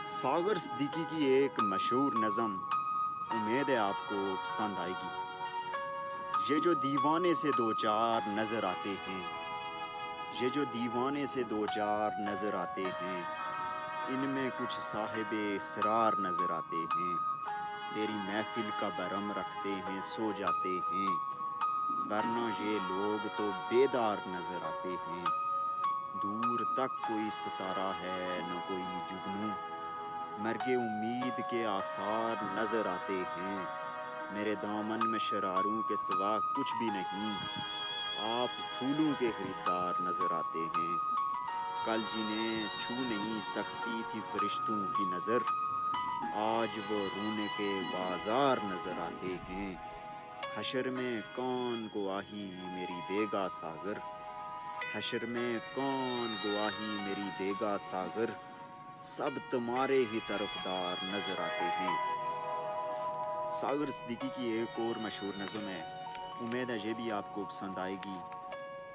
सागर सिद्दीकी की एक मशहूर नज़म, उम्मीद है आपको पसंद आएगी। ये जो दीवाने से दो चार नज़र आते हैं, ये जो दीवाने से दो चार नज़र आते हैं, इनमें कुछ साहिबे इसरार नज़र आते हैं। तेरी महफिल का बरम रखते हैं, सो जाते हैं, वरना ये लोग तो बेदार नज़र आते हैं। दूर तक कोई सितारा है न कोई जुगनू, मर्गे उम्मीद के आसार नज़र आते हैं। मेरे दामन में शरारों के सिवा कुछ भी नहीं, आप फूलों के खरीदार नज़र आते हैं। कल जिन्हें छू नहीं सकती थी फरिश्तों की नज़र, आज वो रोने के बाजार नज़र आते हैं। हशर में कौन गवाही मेरी देगा सागर, हशर में कौन गवाही मेरी देगा सागर, सब तुम्हारे ही तरफदार नजर आते हैं। सागर सिद्दीकी की एक और मशहूर नज़म है, उम्मीद है ये भी आपको पसंद आएगी।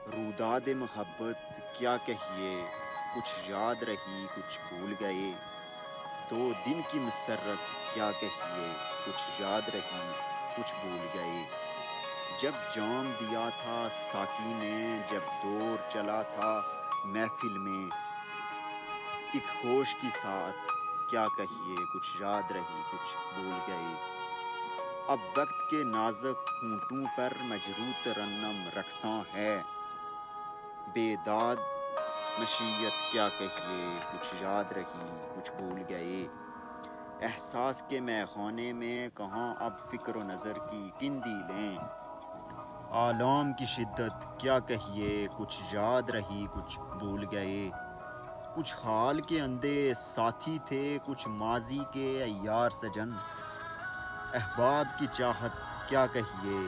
रूदाद मोहब्बत क्या कहिए, कुछ याद रही कुछ भूल गए, दो दिन की मसरत क्या कहिए, कुछ याद रही कुछ भूल गए। जब जाम दिया था साकी ने, जब दौर चला था महफिल में, एक होश की साथ क्या कहिए, कुछ याद रही कुछ भूल गए। अब वक्त के नाजुक होंठों पर मजरूह तरन्नम रक्सां है, बेदाद मशीयत क्या कहिए, कुछ याद रही कुछ भूल गए। एहसास के मैखाने में कहाँ अब फिक्र व नज़र की किंदी लें, आलाम की शिद्दत क्या कहिए, कुछ याद रही कुछ भूल गए। कुछ हाल के अंधे साथी थे, कुछ माजी के अय्यार सजन, अहबाब की चाहत क्या कहिए,